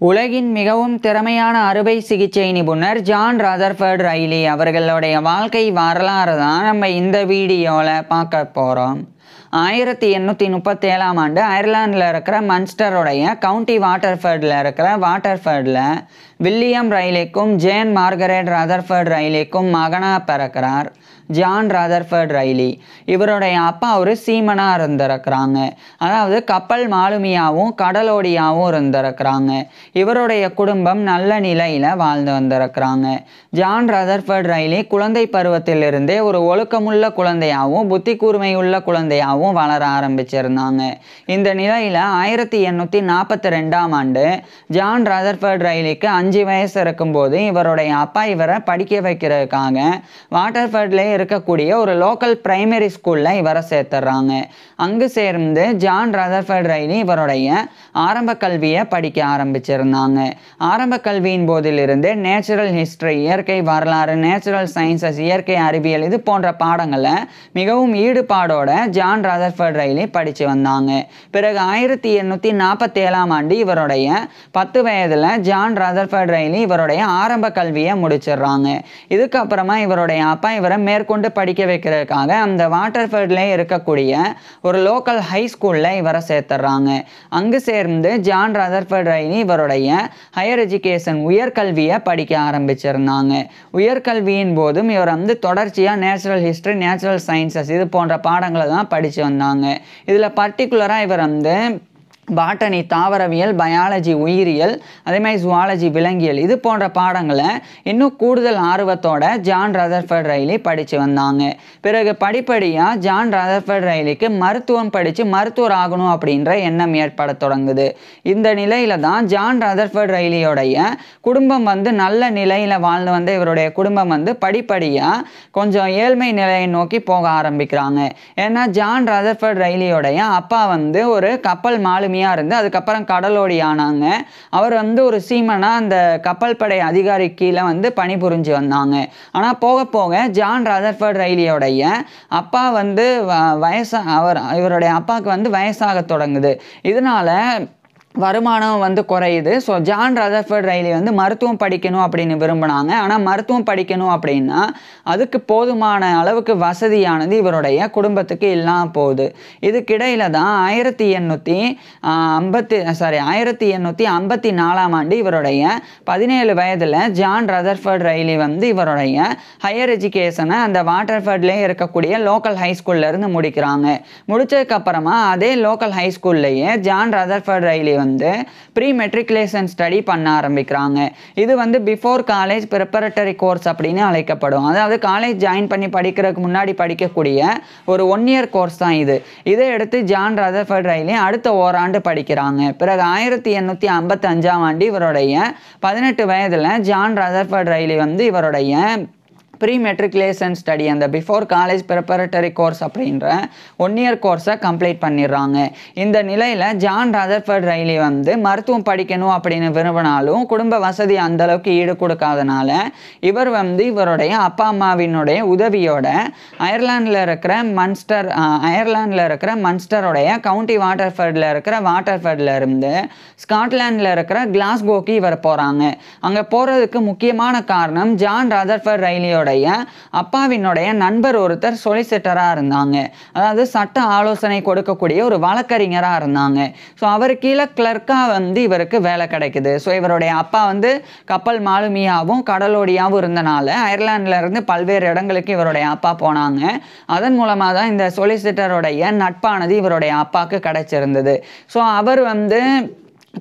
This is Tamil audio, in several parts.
உலகின் மிகவும் திறமையான அறுவை சிகிச்சை நிபுணர் ஜான் ரதர்ஃபர்ட் ரைலி அவர்களுடைய வாழ்க்கை வரலாறு தான் நம்ம இந்த வீடியோவில் பார்க்க போகிறோம். 1837ஆம் ஆண்டு அயர்லாண்டில் இருக்கிற மன்ஸ்டருடைய கவுண்டி வாட்டர்ஃபர்டில் இருக்கிற வாட்டர்ஃபர்டில் வில்லியம் ரைலிக்கும் ஜேன் மார்கரெட் ரதர்ஃபர்ட் ரைலிக்கும் மகனாக பிறக்கிறார் ஜான் ரதர்ஃபர்ட் ரைலி. இவருடைய அப்பா ஒரு சீமனாக இருந்திருக்கிறாங்க, அதாவது கப்பல் மாலுமியாகவும் கடலோடியாகவும் இருந்திருக்கிறாங்க. இவருடைய குடும்பம் நல்ல நிலையில் வாழ்ந்து வந்திருக்கிறாங்க. ஜான் ரதர்ஃபர்ட் ரைலி குழந்தை பருவத்திலிருந்தே ஒரு ஒழுக்கமுள்ள குழந்தையாகவும் புத்தி கூர்மையுள்ள குழந்தையாகவும் வளர ஆரம்பிச்சிருந்தாங்க. இந்த நிலையில் 1842ஆம் ஆண்டு ஜான் ரதர்ஃபர்ட் ரைலிக்கு 5 வயசு இருக்கும்போது இவருடைய அப்பா இவரை படிக்க வைக்கிறதுக்காக வாட்டர்ஃபர்ட்லேயே இருக்கக்கூடிய ஒரு லோக்கல் பிரைமரி ஸ்கூலில் இவரை சேர்த்துறாங்க. அங்கு சேர்ந்து ஜான் ரதர்ஃபர்ட் ரைலி இவருடைய ஆரம்ப கல்வியை படிக்க ஆரம்பிச்சிருந்தாங்க. ஆரம்ப கல்வியின் போதிலிருந்து நேச்சுரல் ஹிஸ்டரி, இயற்கை வரலாறு, நேச்சுரல் சயின்சஸ், இயற்கை அறிவியல் இது போன்ற பாடங்களை மிகவும் ஈடுபாடோட ஜான் ரதர்ஃபர்ட் ரைலி படித்து வந்தாங்க. பிறகு 1847ஆம் ஆண்டு இவருடைய 10 வயதில் ஜான் ரதர்ஃபர்ட் ரைலி இவருடைய ஆரம்ப கல்வியை முடிச்சிடுறாங்க. இதுக்கப்புறமா இவருடைய அப்பா இவரை மேற்கொண்டு படிக்க வைக்கிறதுக்காக அந்த வாட்டர்ஃபர்ட்லேயே இருக்கக்கூடிய ஒரு லோக்கல் ஹை ஸ்கூலில் இவரை சேர்த்துறாங்க. அங்கு சேர்ந்து ஜான் ரதர்ஃபர்ட் ரைலி இவருடைய ஹையர் எஜுகேஷன் உயர்கல்வியை படிக்க ஆரம்பிச்சிருந்தாங்க. உயர்கல்வியின் போதும் இவர் தொடர்ச்சியாக நேச்சுரல் ஹிஸ்டரி, நேச்சுரல் சயின்சஸ் இது போன்ற பாடங்களை தான் படித்து வந்தாங்க. இதில் பர்டிகுலராக இவர் பாட்டனி தாவரவியல், பயாலஜி உயிரியல், அதேமாதிரி ஜுவாலஜி விலங்கியல் இது போன்ற பாடங்களை இன்னும் கூடுதல் ஆர்வத்தோட ஜான் ரதர்ஃபர்ட் ரைலி படித்து வந்தாங்க. பிறகு படிப்படியாக ஜான் ரதர்ஃபர்ட் ரைலிக்கு மருத்துவம் படித்து மருத்துவர் ஆகணும் அப்படின்ற எண்ணம் ஏற்பட தொடங்குது. இந்த நிலையில தான் ஜான் ரதர்ஃபர்ட் ரைலியோடைய குடும்பம் நல்ல நிலையில் வாழ்ந்து வந்த இவருடைய குடும்பம் படிப்படியாக கொஞ்சம் ஏழ்மை நிலையை நோக்கி போக ஆரம்பிக்கிறாங்க. ஏன்னா ஜான் ரதர்ஃபர்ட் ரைலியோடைய அப்பா ஒரு கப்பல் மாலுமி இருந்து அதுக்கப்புறம் கடலோடி ஆனாங்க. அவர் ஒரு சீமனா அந்த கப்பல் படை அதிகாரி கீழே பணிபுரிஞ்சு வந்தாங்க. ஆனால் போக போக ஜான் ரதர்ஃபர்ட் ரைலியோடைய அப்பா இவருடைய அப்பாவுக்கு வயசாக தொடங்குது. இதனால வருமானம் குறையுது. ஸோ ஜான் ரதர்ஃபர்ட் ரைலி மருத்துவம் படிக்கணும் அப்படின்னு விரும்பினாங்க. ஆனால் மருத்துவம் படிக்கணும் அப்படின்னா அதுக்கு போதுமான அளவுக்கு வசதியானது இவருடைய குடும்பத்துக்கு இல்லாமல் போகுது. இதுக்கிடையில தான் 1854ஆம் ஆண்டு இவருடைய 17 வயதில் ஜான் ரதர்ஃபர்ட் ரைலி இவருடைய ஹையர் எஜுகேஷனை அந்த வாட்டர்ஃபர்ட்லேயே இருக்கக்கூடிய லோக்கல் ஹை ஸ்கூல்லேருந்து முடிக்கிறாங்க. முடிச்சதுக்கப்புறமா அதே லோக்கல் ஹை ஸ்கூல்லையே John Rutherford Riley pre matriculation study பண்ண ஆரம்பிக்கிறாங்க. இது பிஃபோர் காலேஜ் ப்ரிப்பரேட்டரி கோர்ஸ் அப்படின்னு அழைக்கப்படும். அதாவது காலேஜ் ஜாயின் பண்ணி படிக்கிறதுக்கு முன்னாடி படிக்கக்கூடிய ஒரு 1 இயர் கோர்ஸ் தான் இது. இதை எடுத்து ஜான் ரதர்ஃபர்ட் ரைலி அடுத்த ஓராண்டு படிக்கிறாங்க. பிறகு 1855ஆம் ஆண்டு இவருடைய 18 வயதில் ஜான் ரதர்ஃபர்ட் ரைலி இவருடைய ப்ரீ மெட்ரிகுலேஷன் ஸ்டடி அந்த பிஃபோர் காலேஜ் ப்ரிப்பரேட்டரி கோர்ஸ் அப்படின்ற 1 இயர் கோர்ஸை கம்ப்ளீட் பண்ணிடுறாங்க. இந்த நிலையில் ஜான் ரதர்ஃபர்ட் ரைலி மருத்துவம் படிக்கணும் அப்படின்னு விரும்பினாலும் குடும்ப வசதி அந்தளவுக்கு ஈடு கொடுக்காதனால இவர் இவருடைய அப்பா அம்மாவினுடைய உதவியோட அயர்லாண்டில் இருக்கிற மன்ஸ்டருடைய கவுண்டி வாட்டர்ஃபர்டில் இருக்கிற வாட்டர்ஃபர்டில் இருந்து ஸ்காட்லாண்டில் இருக்கிற கிளாஸ்கோக்கு இவர் போகிறாங்க. அங்கே போகிறதுக்கு முக்கியமான காரணம் ஜான் ரதர்ஃபர்ட் ரைலியோட அப்பாவினுடைய நண்பர் ஒருத்தர் சொலிசிட்டராக இருந்தாங்க. அதாவது சட்ட ஆலோசனை கொடுக்கக்கூடிய ஒரு வழக்கறிஞராக இருந்தாங்க. ஸோ அவர் கீழே கிளர்க்காக இவருக்கு வேலை கிடைக்குது. ஸோ இவருடைய அப்பா கப்பல் மாலுமியாகவும் கடலோடியாகவும் இருந்தனால அயர்லாண்டில் இருந்து பல்வேறு இடங்களுக்கு இவருடைய அப்பா போனாங்க. அதன் மூலமாக தான் இந்த சொலிசிட்டருடைய நட்பானது இவருடைய அப்பாவுக்கு கிடைச்சிருந்தது. ஸோ அவர்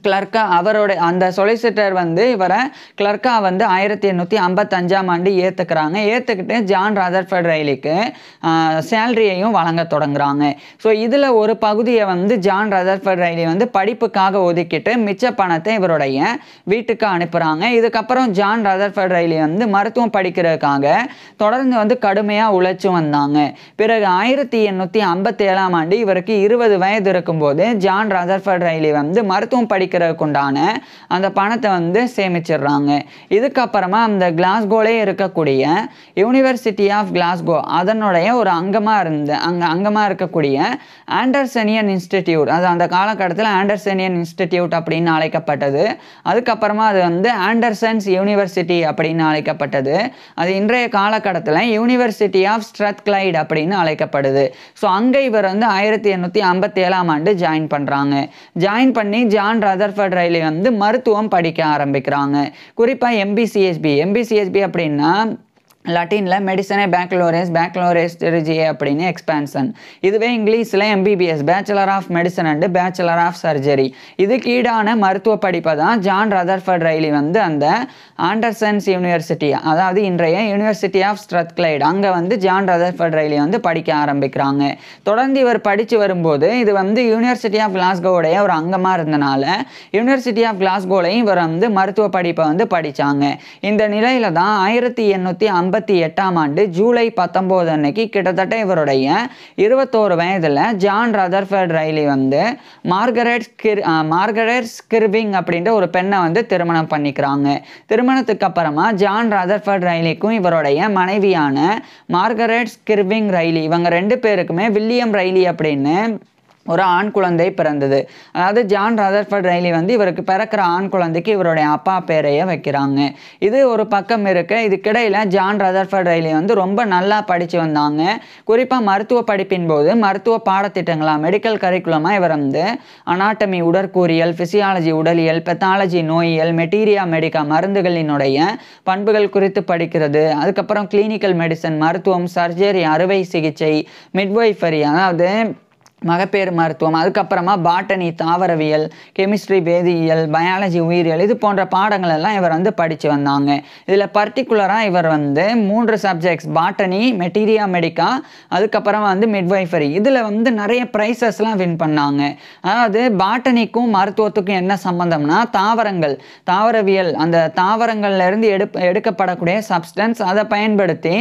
கிளர்க்கா அவரோட அந்த சொலிசிட்டர் இவரை கிளர்க்கா 1855ஆம் ஆண்டு ஏற்றுக்கிறாங்க. ஏற்றுக்கிட்டு ஜான் ரதர்ஃபர்ட் ரைலிக்கு சேலரியையும் வழங்க தொடங்குறாங்க. ஸோ இதில் ஒரு பகுதியை ஜான் ரதர்ஃபர்ட் ரைலி படிப்புக்காக ஒதுக்கிட்டு மிச்ச பணத்தை இவருடைய வீட்டுக்கு அனுப்புகிறாங்க. இதுக்கப்புறம் ஜான் ரதர்ஃபர்ட் ரைலி மருத்துவம் படிக்கிறதுக்காக தொடர்ந்து கடுமையாக உழைச்சி வந்தாங்க. பிறகு 1857ஆம் ஆண்டு இவருக்கு 20 வயது இருக்கும்போது ஜான் ரதர்ஃபர்ட் ரைலி மருத்துவம் படிக்கிறதுக்கு உண்டான அந்த பணத்தை வந்து சேமிச்சிடுறாங்க. இதுக்கப்புறமா அந்த கிளாஸ்கோலே இருக்கக்கூடிய யூனிவர்சிட்டி ஆஃப் கிளாஸ்கோ அதனுடைய ஒரு அங்கமாக இருக்கக்கூடிய ஆண்டர்சனியன் இன்ஸ்டிடியூட், அது அந்த காலகட்டத்தில் ஆண்டர்சனியன் இன்ஸ்டிடியூட் அப்படின்னு அழைக்கப்பட்டது. அதுக்கப்புறமா அது வந்து ஆண்டர்சன்ஸ் யூனிவர்சிட்டி அப்படின்னு அழைக்கப்பட்டது. அது இன்றைய காலகட்டத்தில் யூனிவர்சிட்டி ஆஃப் ஸ்ட்ரத்கிளைட் அப்படின்னு அழைக்கப்படுது. ஸோ அங்கே இவர் வந்து 1857ஆம் ஆண்டு ஜாயின் பண்ணுறாங்க. ஜாயின் பண்ணி ஜான் ரதர்ஃபர்ட் ரைலி வந்து மருத்துவம் படிக்க ஆரம்பிக்கிறாங்க. குறிப்பாக எம்பிசிஎஸ்பி அப்படின்னா லட்டினில் மெடிசனே பேக்லோரேஸ் தெரிஜியே அப்படின்னு எக்ஸ்பான்ஷன். இதுவே இங்கிலீஷில் MBBS, bachelor of medicine and bachelor of surgery. இதுக்கு ஈடான மருத்துவ படிப்பை தான் ஜான் ரதர்ஃபர்ட் ரைலி வந்து அந்த ஆண்டர்சன்ஸ் யூனிவர்சிட்டி, அதாவது இன்றைய யூனிவர்சிட்டி ஆஃப் ஸ்ட்ரத்கிளைட், அங்கே வந்து ஜான் ரதர்ஃபர்ட் ரைலி வந்து படிக்க ஆரம்பிக்கிறாங்க. தொடர்ந்து இவர் படித்து வரும்போது இது வந்து யூனிவர்சிட்டி ஆஃப் கிளாஸ்கோவுடைய ஒரு அங்கமாக இருந்தனால யூனிவர்சிட்டி ஆஃப் கிளாஸ்கோலையும் இவர் வந்து மருத்துவ படிப்பை வந்து படித்தாங்க. இந்த நிலையில தான் 1858ஆம் ஆண்டு ஜூலை 19 அன்னைக்கு கிட்டத்தட்ட இவருடைய 21 வயதில் ஜான் ரதர்ஃபர்ட் ரைலி வந்து மார்கரெட் ஸ்கிர்விங் அப்படின்ற ஒரு பெண்ணை வந்து திருமணம் பண்ணிக்கிறாங்க. திருமணத்துக்கு அப்புறமா ஜான் ரதர்ஃபர்ட் ரைலிக்கும் இவருடைய மனைவியான மார்கரெட் ஸ்கிர்விங் ரைலி, இவங்க 2 பேருக்குமே வில்லியம் ரைலி அப்படின்னு ஒரு ஆண் குழந்தை பிறந்தது. அதாவது ஜான் ரதர்ஃபர்ட் ரைலி வந்து இவருக்கு பிறக்கிற ஆண் குழந்தைக்கு இவருடைய அப்பா பேரையே வைக்கிறாங்க. இது ஒரு பக்கம் இருக்க, இதுக்கிடையில் ஜான் ரதர்ஃபர்ட் ரைலி வந்து ரொம்ப நல்லா படித்து வந்தாங்க. குறிப்பாக மருத்துவ படிப்பின் போது மருத்துவ பாடத்திட்டங்களாக மெடிக்கல் கரிக்குலமாக இவர் வந்து அனாட்டமி உடற்கூறியல், ஃபிசியாலஜி உடலியல், பெத்தாலஜி நோயியல், மெட்டீரியா மெடிக்கா மருந்துகளினுடைய பண்புகள் குறித்து படிக்கிறது, அதுக்கப்புறம் கிளினிக்கல் மெடிசன் மருத்துவம், சர்ஜரி அறுவை சிகிச்சை, மிட்வைஃபரி அதாவது மகப்பேறு மருத்துவம், அதுக்கப்புறமா பாட்டனி தாவரவியல், கெமிஸ்ட்ரி வேதியியல், பயாலஜி உயிரியல், இது போன்ற பாடங்கள் எல்லாம் இவர் வந்து படித்து வந்தாங்க. இதில் பர்டிகுலராக இவர் வந்து 3 சப்ஜெக்ட்ஸ், பாட்டனி, மெட்டீரியா மெடிக்கா, அதுக்கப்புறமா வந்து மிட்வைஃபரி, இதில் வந்து நிறைய ப்ரைஸஸ்லாம் வின் பண்ணாங்க. அதாவது பாட்டனிக்கும் மருத்துவத்துக்கும் என்ன சம்மந்தம்னா தாவரவியல், அந்த தாவரங்கள்லேருந்து எடுக்கப்படக்கூடிய சப்ஸ்டன்ஸ், அதை பயன்படுத்தி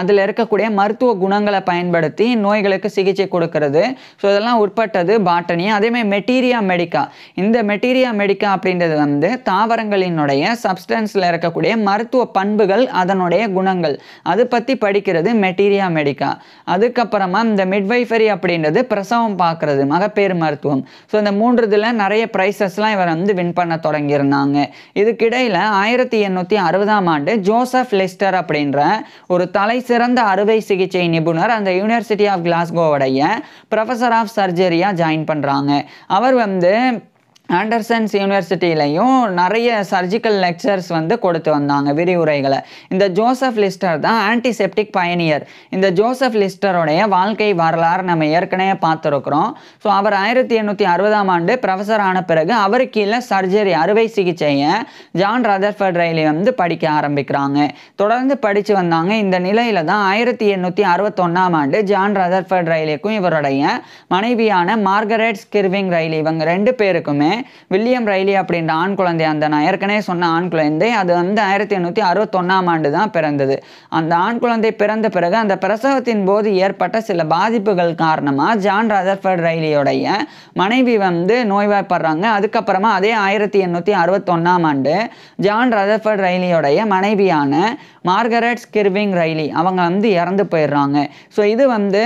அதில் இருக்கக்கூடிய மருத்துவ குணங்களை பயன்படுத்தி நோய்களுக்கு சிகிச்சை கொடுக்கறது. ஸோ இதெல்லாம் உட்பட்டது பாட்டனி. அதேமாதிரி மெட்டீரியா மெடிக்கா, இந்த மெட்டீரியா மெடிக்கா அப்படின்றது வந்து தாவரங்களினுடைய சப்ஸ்டன்ஸில் இருக்கக்கூடிய மருத்துவ பண்புகள், அதனுடைய குணங்கள், அது பற்றி படிக்கிறது மெட்டீரியா மெடிக்கா. அதுக்கப்புறமா இந்த மிட்வைஃபரி அப்படின்றது பிரசவம் பார்க்குறது, மகப்பேறு மருத்துவம். ஸோ இந்த 3 இதில் நிறைய ப்ரைஸஸ்லாம் இவர் வந்து வின் பண்ண தொடங்கியிருந்தாங்க. இதுக்கிடையில் 1860ஆம் ஆண்டு ஜோசப் லெஸ்டர் அப்படின்ற ஒரு தலை சிறந்த அறுவை சிகிச்சை நிபுணர் அந்த யூனிவர்சிட்டி ஆஃப் கிளாஸ்கோவுடைய ப்ரொஃபஸர் ஆஃப் சர்ஜரியாக ஜாயின் பண்ணுறாங்க. அவர் வந்து ஆண்டர்சன்ஸ் யூனிவர்சிட்டியிலையும் நிறைய சர்ஜிக்கல் லெக்சர்ஸ் வந்து கொடுத்து வந்தாங்க, விரிவுரைகளை. இந்த ஜோசப் லிஸ்டர் தான் ஆன்டிசெப்டிக் பயனியர். இந்த ஜோசப் லிஸ்டருடைய வாழ்க்கை வரலாறு நம்ம ஏற்கனவே பார்த்துருக்குறோம். ஸோ அவர் 1860ஆம் ஆண்டு ப்ரொஃபஸர் ஆன பிறகு அவருக்கு கீழே சர்ஜரி அறுவை சிகிச்சையை ஜான் ரதர்ஃபர்ட் ரைலி வந்து படிக்க ஆரம்பிக்கிறாங்க. தொடர்ந்து படித்து வந்தாங்க. இந்த நிலையில தான் 1861ஆம் ஆண்டு ஜான் ரதர்ஃபர்ட் ரைலிக்கும் இவருடைய மனைவியான மார்கரெட் ஸ்கிர்விங் ரைலி, இவங்க 2 பேருக்குமே வில்லியம் ரைலி அப்படின்ற ஆண் குழந்தை, அந்த நான் ஏற்கனவே சொன்ன ஆண் குழந்தை, அது வந்து 1861ஆம் ஆண்டு தான் பிறந்தது. அந்த ஆண் குழந்தை பிறந்த பிறகு அந்த பிரசவத்தின் போது ஏற்பட்ட சில பாதிப்புகள் காரணமாக ஜான் ரதர்ஃபர்ட் ரைலியோடைய மனைவி வந்து நோய்வாய்ப்படுறாங்க. அதுக்கப்புறமா அதே 1861ஆம் ஆண்டு ஜான் ரதர்ஃபர்ட் ரைலியோடைய மனைவியான மார்கரெட் ஸ்கிர்விங் ரைலி அவங்க வந்து இறந்து போயிடுறாங்க. ஸோ இது வந்து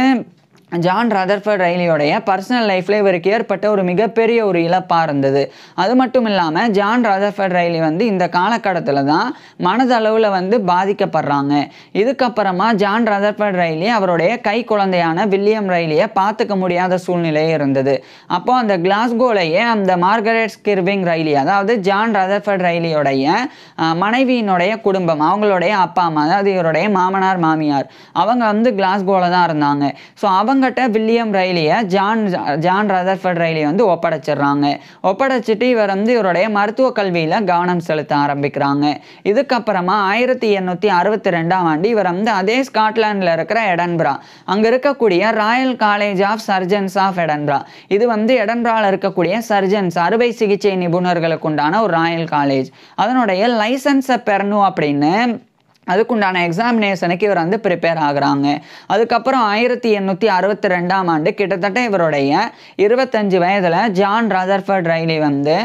ஜான் ரதர்ஃபர்ட் ரைலியோடைய பர்சனல் லைஃப்பில் இவருக்கு ஏற்பட்ட ஒரு மிகப்பெரிய ஒரு இழப்பாக இருந்தது. அது மட்டும் இல்லாமல் ஜான் ரதர்ஃபர்ட் ரைலி வந்து இந்த காலகட்டத்தில் தான் மனதளவில் வந்து பாதிக்கப்படுறாங்க. இதுக்கப்புறமா ஜான் ரதர்ஃபர்ட் ரைலி அவருடைய கை குழந்தையான வில்லியம் ரைலியை பார்த்துக்க முடியாத சூழ்நிலை இருந்தது. அப்போ அந்த கிளாஸ்கோலையே அந்த மார்கரெட் ஸ்கிர்விங் ரைலி, அதாவது ஜான் ரதர்ஃபர்ட் ரைலியோடைய மனைவியினுடைய குடும்பம், அவங்களுடைய அப்பா அம்மா, அதாவது இவருடைய மாமனார் மாமியார், அவங்க வந்து கிளாஸ்கோவில் தான் இருந்தாங்க. ஸோ அவங்ககிட்ட வில்லியம் ரைலியை ஜான் ரதர்ஃபர்ட் ரைலி வந்து ஒப்படைச்சிட்டு இவர் வந்து இவருடைய மருத்துவ கல்வியில் கவனம் செலுத்த ஆரம்பிக்கிறாங்க. இதுக்கப்புறமா 1862ஆம் ஆண்டு இவர் வந்து அதே ஸ்காட்லாண்டில் இருக்கிற எடன்பரா, அங்கே இருக்கக்கூடிய Royal college of surgeons of Edinburgh, இது வந்து எடன்பராவில் இருக்கக்கூடிய சர்ஜன்ஸ் அறுவை சிகிச்சை நிபுணர்களுக்கு உண்டான ஒரு ராயல் காலேஜ், அதனுடைய லைசன்ஸை பெறணும் அப்படின்னு அதுக்குண்டான எக்ஸாமினேஷனுக்கு இவர் வந்து ப்ரிப்பேர் ஆகுறாங்க. அதுக்கப்புறம் 1862ஆம் ஆண்டு கிட்டத்தட்ட இவருடைய 25 வயதில் ஜான் ரதர்ஃபர்ட் ரைலி வந்து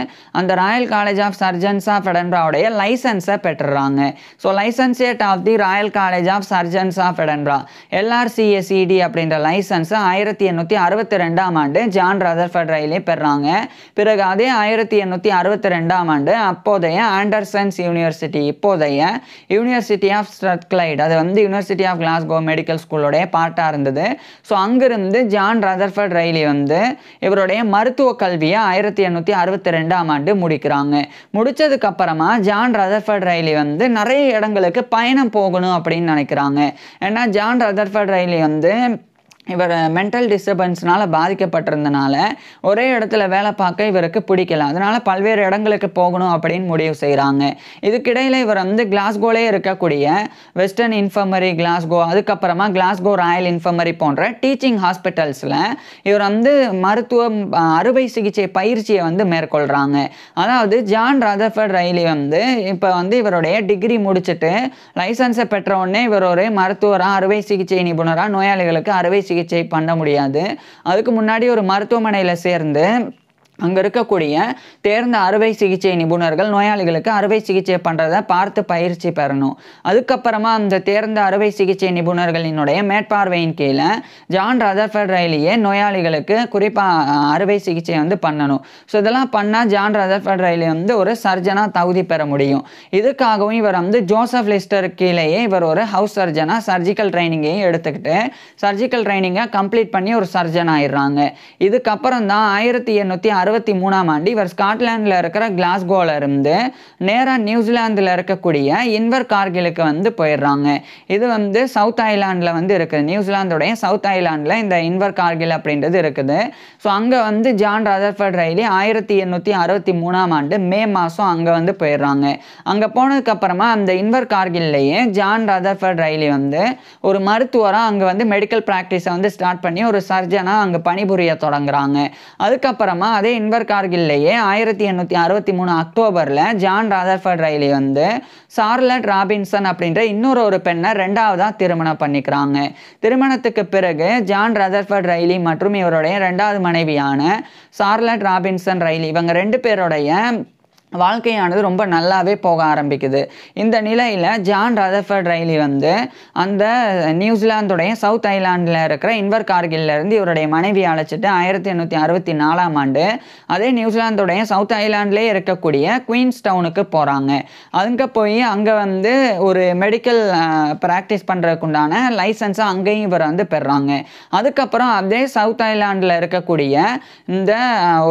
அந்த Royal college of surgeons of எடன்ராவுடைய லைசன்ஸை பெற்றுறாங்க. So licentiate of the Royal college of surgeons of Edinburgh LRCSED அப்படின்ற லைசன்ஸை 1862ஆம் ஆண்டு ஜான் ரதர்ஃபர்ட் ரைலி பெறாங்க. பிறகு அதே 1862ஆம் ஆண்டு அப்போதைய ஆண்டர்சன்ஸ் யூனிவர்சிட்டி, இப்போதைய யூனிவர்சிட்டி ஆஃப் ஸ்ட்ரத்க்ளைட், அது வந்து யூனிவர்சிட்டி ஆஃப் கிளாஸ்கோ மெடிக்கல் ஸ்கூலோடைய பார்ட்டாக இருந்தது. ஸோ அங்கிருந்து ஜான் ரதர்ஃபர்ட் ரைலி வந்து இவருடைய மருத்துவ கல்வியை 1862ஆம் ஆண்டு முடிக்கிறாங்க. முடிச்சதுக்கு அப்புறமா ஜான் ரதர்ஃபர்ட் ரைலி வந்து நிறைய இடங்களுக்கு பயணம் போகணும் அப்படின்னு நினைக்கிறாங்க. ஏன்னா ஜான் ரதர்ஃபர்ட் ரைலி வந்து இவர் மென்டல் டிஸ்டர்பன்ஸ்னால் பாதிக்கப்பட்டிருந்தனால ஒரே இடத்துல வேலை பார்க்க இவருக்கு பிடிக்கல. அதனால் பல்வேறு இடங்களுக்கு போகணும் அப்படின்னு முடிவு செய்கிறாங்க. இதுக்கிடையில் இவர் வந்து கிளாஸ்கோலே இருக்கக்கூடிய வெஸ்டர்ன் இன்ஃபர்மரி கிளாஸ்கோ, அதுக்கப்புறமா கிளாஸ்கோ ராயல் இன்ஃபர்மரி போன்ற டீச்சிங் ஹாஸ்பிட்டல்ஸில் இவர் வந்து மருத்துவம் அறுவை சிகிச்சை பயிற்சியை வந்து மேற்கொள்கிறாங்க. அதாவது ஜான் ரதர்ஃபர்ட் ரைலி வந்து இப்போ வந்து இவருடைய டிகிரி முடிச்சுட்டு லைசன்ஸை பெற்ற உடனே இவர் ஒரு மருத்துவராக அறுவை சிகிச்சை நிபுணராக நோயாளிகளுக்கு அறுவை சிகிச்சை பண்ண முடியாது. அதுக்கு முன்னாடி ஒரு மருத்துவமனையில் சேர்ந்து அங்கே இருக்கக்கூடிய தேர்ந்த அறுவை சிகிச்சை நிபுணர்கள் நோயாளிகளுக்கு அறுவை சிகிச்சை பண்ணுறதை பார்த்து பயிற்சி பெறணும். அதுக்கப்புறமா அந்த தேர்ந்த அறுவை சிகிச்சை நிபுணர்களினுடைய மேற்பார்வையின் கீழே ஜான் ரதர்ஃபர்ட் ரைலியே நோயாளிகளுக்கு குறிப்பாக அறுவை சிகிச்சை வந்து பண்ணணும். ஸோ இதெல்லாம் பண்ணால் ஜான் ரதர்ஃபர்ட் ரைலி வந்து ஒரு சர்ஜனாக தகுதி பெற முடியும். இதுக்காகவும் இவர் வந்து ஜோசப் லிஸ்டர் கீழேயே இவர் ஒரு ஹவுஸ் சர்ஜனாக சர்ஜிக்கல் ட்ரைனிங்கையும் எடுத்துக்கிட்டு சர்ஜிக்கல் ட்ரைனிங்கை கம்ப்ளீட் பண்ணி ஒரு சர்ஜன் ஆயிடுறாங்க. இதுக்கப்புறம் தான் 1863ஆம் ஆண்டு இவர் ஸ்காட்லாண்டில் இருக்கிற கிளாஸ்கோவில் இருந்து நேராக நியூசிலாந்தில் இருக்கக்கூடிய இன்வர் கார்கிலுக்கு வந்து போயிடுறாங்க. இது வந்து சவுத் ஐலாண்டில் வந்து இருக்குது. நியூசிலாந்துடைய சவுத் ஐலாண்டில் இந்த இன்வர் கார்கில் அப்படின்றது இருக்குது. ஸோ அங்கே வந்து ஜான் ரதர்ஃபர்ட் ரைலி 1863ஆம் ஆண்டு மே மாதம் அங்கே வந்து போயிடுறாங்க. அங்கே போனதுக்கப்புறமா அந்த இன்வர் கார்கில்லையே ஜான் ரதர்ஃபர்ட் ரைலி வந்து ஒரு மருத்துவராக அங்கே வந்து மெடிக்கல் ப்ராக்டிஸை வந்து ஸ்டார்ட் பண்ணி ஒரு சர்ஜனாக அங்கே பணிபுரிய தொடங்குறாங்க. அதுக்கப்புறமா அதே இன்வர் கார்கில்லையே 1863 அக்டோபரில் ஜான் ரதர்ஃபர்ட் ரைலி வந்து சார்லட் ராபின்சன் அப்படின்ற இன்னொரு பெண்ணை ரெண்டாவதாக திருமணம் பண்ணிக்கிறாங்க. திருமணத்துக்கு பிறகு ஜான் ரதர்ஃபர்ட் ரைலி மற்றும் இவருடைய ரெண்டாவது மனைவியான சார்லட் ராபின்சன் ரைலி இவங்க ரெண்டு பேருடைய வாழ்க்கையானது ரொம்ப நல்லாவே போக ஆரம்பிக்குது. இந்த நிலையில் ஜான் ரதர்ஃபர்ட் ரைலி வந்து அந்த நியூசிலாந்துடைய சவுத் ஐலாண்டில் இருக்கிற இன்வர் கார்கில்லேருந்து இவருடைய மனைவியை அழைச்சிட்டு 1864ஆம் ஆண்டு அதே நியூசிலாந்துடைய சவுத் ஐலாண்ட்லேயே இருக்கக்கூடிய குயின்ஸ் டவுனுக்கு போகிறாங்க. அங்கே போய் அங்கே வந்து ஒரு மெடிக்கல் ப்ராக்டிஸ் பண்ணுறதுக்குண்டான லைசன்ஸை அங்கேயும் இவர் வந்து பெறாங்க. அதுக்கப்புறம் அதே சவுத் ஐலாண்டில் இருக்கக்கூடிய இந்த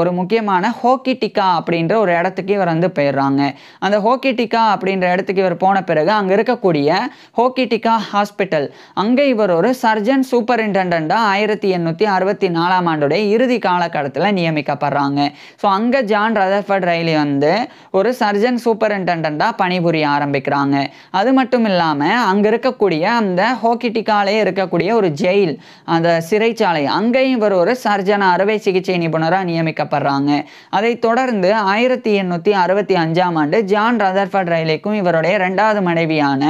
ஒரு முக்கியமான ஹோக்கிடிகா அப்படின்ற ஒரு இடத்துக்கு இவர் வந்து போயிடுறாங்க. அந்த ஹோக்கிடிகா அப்படின்ற இடத்துக்கு இவர் போன பிறகு அங்கே இருக்கக்கூடிய ஹோக்கிடிகா ஹாஸ்பிட்டல் அங்கே இவர் ஒரு சர்ஜன் சூப்பரிண்டெண்டண்டாக 1864ஆம் ஆண்டுடைய இறுதி காலகட்டத்தில் நியமிக்கப்படுறாங்க. ஸோ அங்கே ஜான் ரதர்ஃபர்ட் ரைலி வந்து ஒரு சர்ஜன் சூப்பரிண்டெண்டண்டாக பணிபுரிய ஆரம்பிக்கிறாங்க. அது மட்டும் இல்லாமல் அங்கே இருக்கக்கூடிய அந்த ஹோக்கிடிகாலே இருக்கக்கூடிய ஒரு ஜெயில், அந்த சிறைச்சாலை, அங்கேயும் இவர் ஒரு சர்ஜன் அறுவை சிகிச்சை நிபுணராக நியமிக்கப்படுறாங்க. அதை தொடர்ந்து 1865ஆம் ஆண்டு ஜான் ரதர்ஃபர்ட் ரைலிக்கும் இவருடைய ரெண்டாவது மனைவியான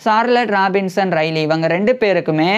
சார்லட் ராபின்சன் ரைலி இவங்க ரெண்டு பேருக்குமே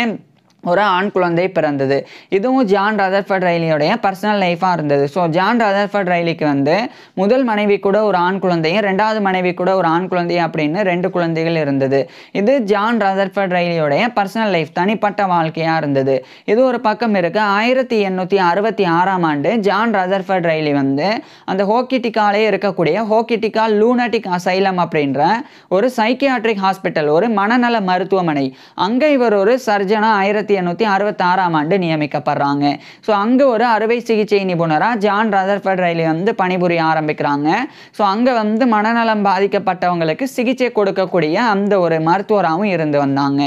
ஒரு ஆண் குழந்தை பிறந்தது. இதுவும் ஜான் ரதர்ஃபர்ட் ரைலியோடைய பர்சனல் லைஃபாக இருந்தது. ஸோ ஜான் ரதர்ஃபர்ட் ரைலிக்கு வந்து முதல் மனைவி கூட ஒரு ஆண் குழந்தையும் ரெண்டாவது மனைவி கூட ஒரு ஆண் குழந்தையும் அப்படின்னு 2 குழந்தைகள் இருந்தது. இது ஜான் ரதர்ஃபர்ட் ரைலியோடைய பர்சனல் லைஃப், தனிப்பட்ட வாழ்க்கையாக இருந்தது. இது ஒரு பக்கம் இருக்குது. 1866ஆம் ஆண்டு ஜான் ரதர்ஃபர்ட் ரைலி வந்து அந்த ஹோக்கிடிகாலே இருக்கக்கூடிய ஹோக்கிடிகா லூனட்டிக் அசைலம் அப்படின்ற ஒரு சைக்கியாட்ரிக் ஹாஸ்பிட்டல், ஒரு மனநல மருத்துவமனை, அங்கே இவர் ஒரு சர்ஜனாக 1866ஆம் ஆண்டு நியமிக்கப்படுறாங்க. ஸோ அங்கே ஒரு அறுவை சிகிச்சை நிபுணராக ஜான் ரதர்ஃபர்ட் ரைலி வந்து பணிபுரிய ஆரம்பிக்கிறாங்க. ஸோ அங்கே வந்து மனநலம் பாதிக்கப்பட்டவங்களுக்கு சிகிச்சை கொடுக்கக்கூடிய அந்த ஒரு மருத்துவராகவும் இருந்து வந்தாங்க.